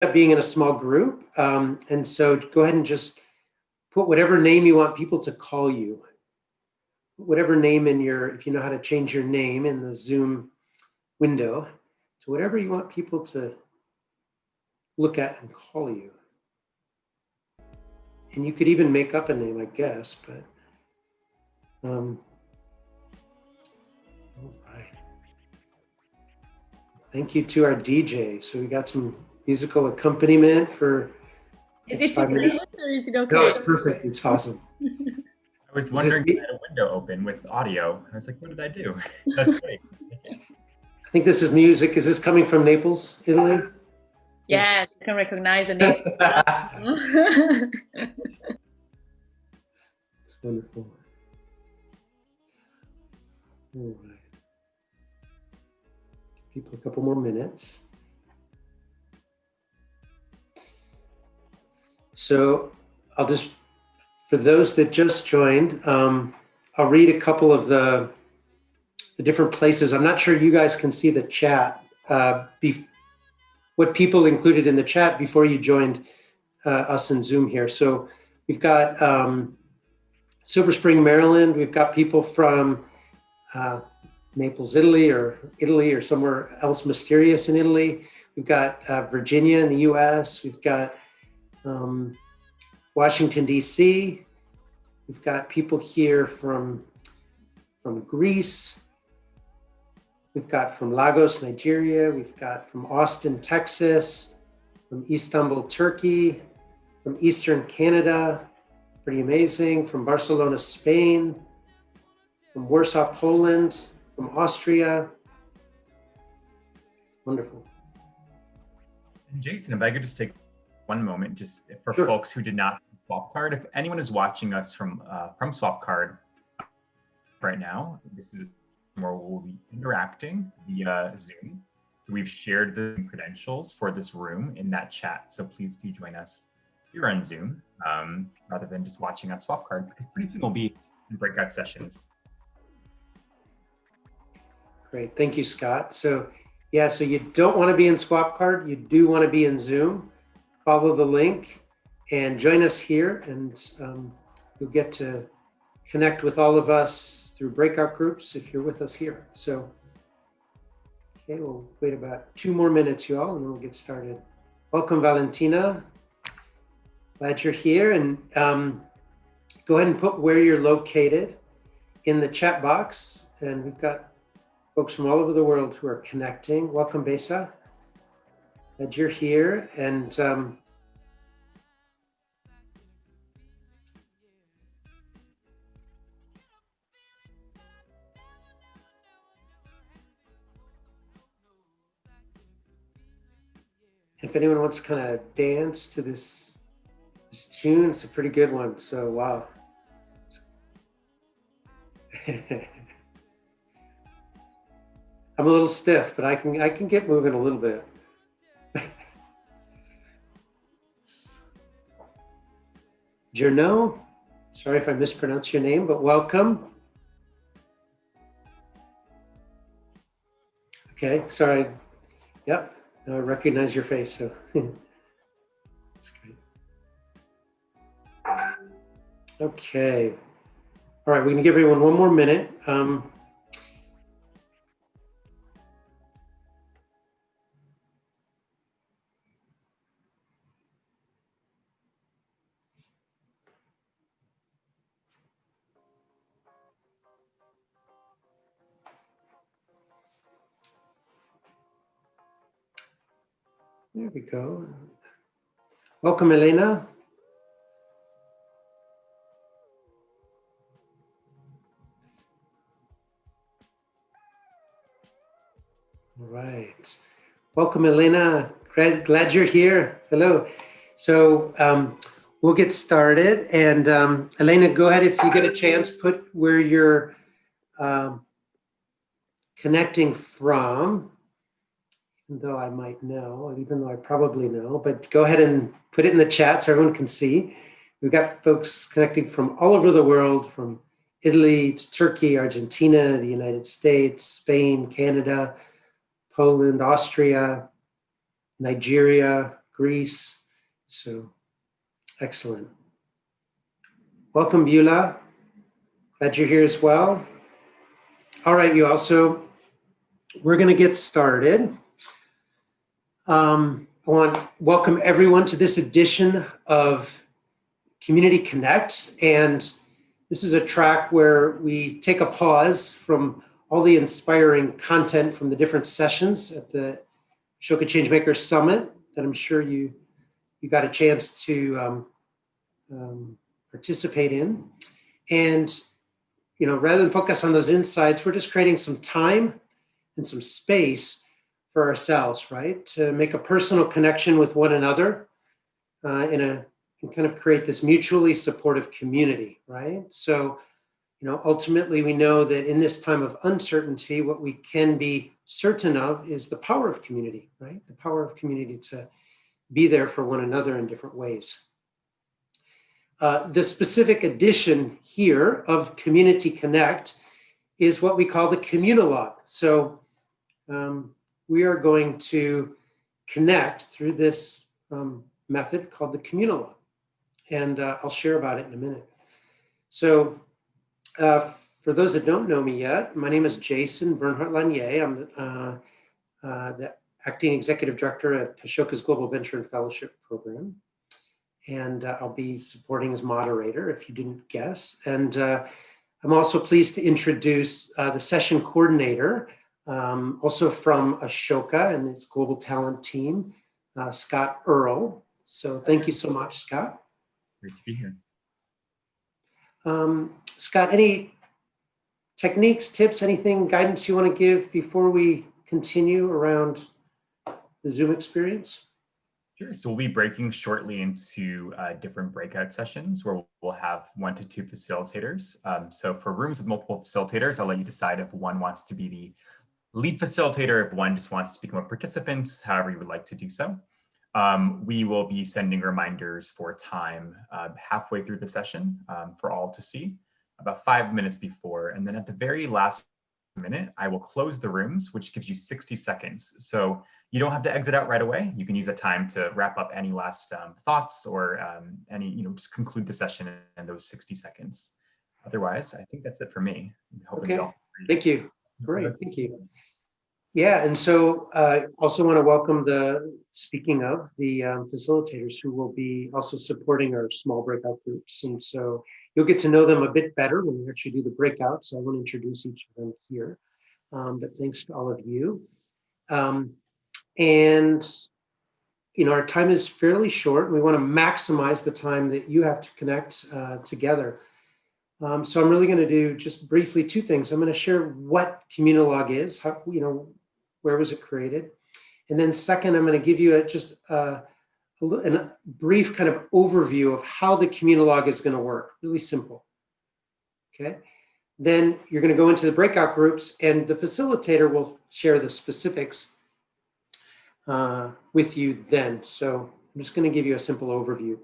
up being in a small group. And so go ahead and just put whatever name you want people to call you. Whatever name in your, if you know how to change your name in the Zoom window, so whatever you want people to look at and call you. And you could even make up a name, I guess, but all right. Thank you to our DJ. So we got some musical accompaniment for. Is it too loud or is it okay? No, it's perfect. It's awesome. I was wondering if I had a window open with audio. I was like, what did I do? That's great. I think this is music. Is this coming from Naples, Italy? Yeah, you can recognize it. It's wonderful. All right. Give people a couple more minutes. So I'll just, for those that just joined, I'll read a couple of the different places. I'm not sure you guys can see the chat, what people included in the chat before you joined us in Zoom here. So we've got Silver Spring, Maryland. We've got people from Naples, Italy or somewhere else mysterious in Italy. We've got Virginia in the US. We've got Washington, D.C. We've got people here from Greece. We've got from Lagos, Nigeria. We've got from Austin, Texas, from Istanbul, Turkey, from Eastern Canada, pretty amazing, from Barcelona, Spain, from Warsaw, Poland, from Austria. Wonderful. And Jason, if I could just take one moment, just for Sure. folks who did not SwapCard, if anyone is watching us from SwapCard right now, this is where we'll be interacting via Zoom. So we've shared the credentials for this room in that chat. So please do join us here on Zoom rather than just watching on SwapCard, because pretty soon we'll be in breakout sessions. Great, thank you, Scott. So yeah, so you don't want to be in SwapCard, you do want to be in Zoom. Follow the link and join us here, and you'll get to connect with all of us through breakout groups if you're with us here. So, okay, we'll wait about 2 more minutes, you all, and then we'll get started. Welcome, Valentina. Glad you're here, and go ahead and put where you're located in the chat box, and we've got folks from all over the world who are connecting. Welcome, Besa. Glad you're here, and if anyone wants to kind of dance to this tune, it's a pretty good one. So wow. I'm a little stiff, but I can get moving a little bit. Jerno, sorry if I mispronounced your name, but welcome. Okay, sorry. Yep, I recognize your face, so that's great. Okay, all right, we're gonna give everyone 1 more minute. There we go. Welcome, Elena. All right. Welcome, Elena. Glad you're here. Hello. So we'll get started. And Elena, go ahead if you get a chance, put where you're connecting from. Even though I might know, even though I probably know, but go ahead and put it in the chat so everyone can see. We've got folks connecting from all over the world, from Italy to Turkey, Argentina, the United States, Spain, Canada, Poland, Austria, Nigeria, Greece. So excellent. Welcome, Beulah. Glad you're here as well. All right, you also, we're going to get started. I want to welcome everyone to this edition of Community Connect. And this is a track where we take a pause from all the inspiring content from the different sessions at the Ashoka Changemaker Summit that I'm sure you got a chance to participate in. And, you know, rather than focus on those insights, we're just creating some time and some space for ourselves, right? To make a personal connection with one another and kind of create this mutually supportive community, right? So, you know, ultimately we know that in this time of uncertainty, what we can be certain of is the power of community, right? The power of community to be there for one another in different ways. The specific edition here of Community Connect is what we call the Communilogue. So we are going to connect through this method called the Communilogue. And I'll share about it in a minute. So for those that don't know me yet, my name is Jason Bernhardt-Lanier. I'm the acting executive director at Ashoka's Global Venture and Fellowship Program. And I'll be supporting as moderator, if you didn't guess. And I'm also pleased to introduce the session coordinator, also from Ashoka and its global talent team, Scott Earle. So thank you so much, Scott. Great to be here. Scott, any techniques, tips, anything, guidance you want to give before we continue around the Zoom experience? Sure. So we'll be breaking shortly into different breakout sessions where we'll have 1 to 2 facilitators. So for rooms with multiple facilitators, I'll let you decide if one wants to be the lead facilitator, if one just wants to become a participant, however you would like to do so. We will be sending reminders for time halfway through the session for all to see, about 5 minutes before. And then at the very last minute, I will close the rooms, which gives you 60 seconds. So you don't have to exit out right away. You can use that time to wrap up any last thoughts or just conclude the session in those 60 seconds. Otherwise, I think that's it for me. Okay, thank you. Great, thank you. Yeah, and so I also want to welcome speaking of the facilitators who will be also supporting our small breakout groups. And so you'll get to know them a bit better when we actually do the breakouts. I won't introduce each of them here, but thanks to all of you. And, you know, our time is fairly short. We want to maximize the time that you have to connect together. So I'm really going to do just briefly 2 things. I'm going to share what Communilogue is, how, you know, where was it created? And then second, I'm going to give you a brief kind of overview of how the Communilogue is going to work. Really simple. Okay. Then you're going to go into the breakout groups and the facilitator will share the specifics with you then. So I'm just going to give you a simple overview.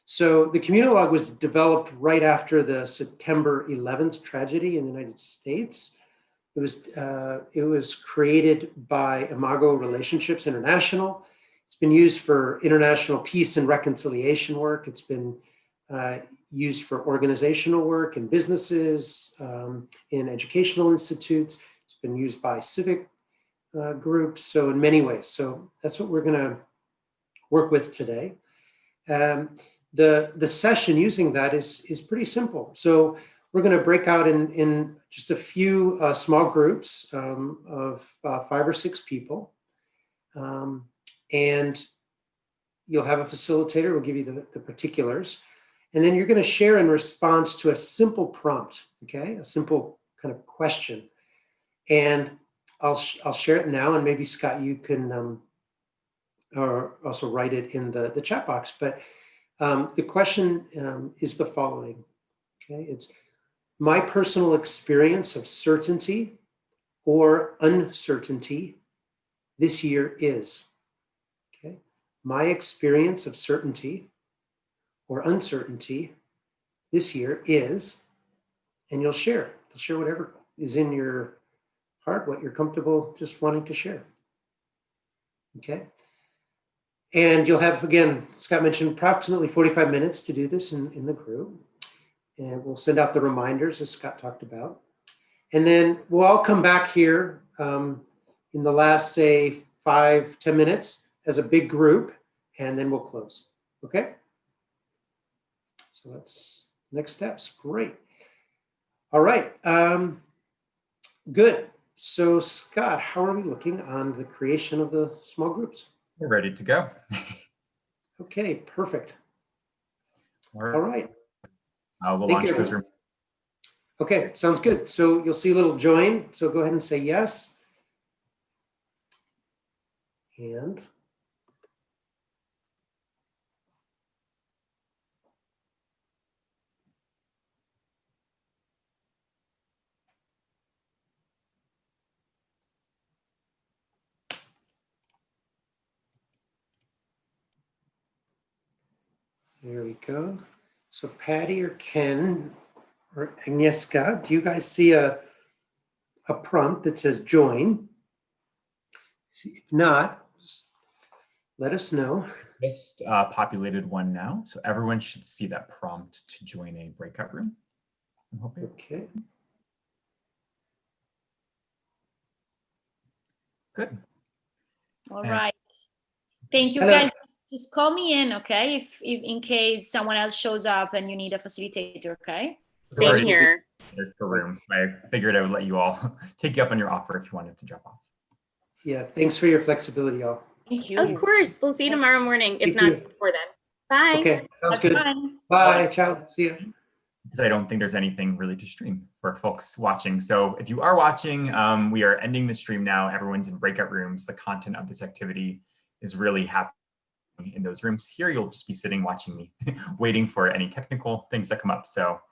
So the Communilogue was developed right after the September 11th tragedy in the United States. It was created by Imago Relationships International. It's been used for international peace and reconciliation work. It's been used for organizational work in businesses, in educational institutes. It's been used by civic groups, so in many ways. So that's what we're going to work with today. The session using that is pretty simple. So we're going to break out in just a few small groups of 5 or 6 people. And you'll have a facilitator, we'll give you the particulars. And then you're going to share in response to a simple prompt, okay? A simple kind of question. And I'll share it now, and maybe Scott, you can or also write it in the chat box. But the question is the following, okay? It's my personal experience of certainty or uncertainty this year is, okay? My experience of certainty or uncertainty this year is, and you'll share whatever is in your heart, what you're comfortable just wanting to share, okay? And you'll have, again, Scott mentioned approximately 45 minutes to do this in the group. And we'll send out the reminders as Scott talked about. And then we'll all come back here in the last, say, 5-10 minutes as a big group, and then we'll close. Okay? So that's next steps. Great. All right. Good. So Scott, how are we looking on the creation of the small groups? We're ready to go. Okay, perfect. All All right. We'll Thank launch you, those everyone. Okay, sounds good. So you'll see a little join. So go ahead and say yes. And there we go. So Patty or Ken or Agnieszka, do you guys see a prompt that says join? If not, just let us know. Just populated one now, so everyone should see that prompt to join a breakout room. I'm hoping. Okay. All And- right. Thank you, Hello. guys. Just call me in, okay? If in case someone else shows up and you need a facilitator, okay? Same Same here. There's the room. So I figured I would let you all take you up on your offer if you wanted to drop off. Yeah, thanks for your flexibility, y'all. Thank you. Of course. We'll see you tomorrow morning, if Thank not you. before then. Bye. Okay, sounds That's good. fine. Bye, ciao, see ya. Because I don't think there's anything really to stream for folks watching. So if you are watching, we are ending the stream now. Everyone's in breakout rooms. The content of this activity is really happening in those rooms. Here, you'll just be sitting watching me, waiting for any technical things that come up. So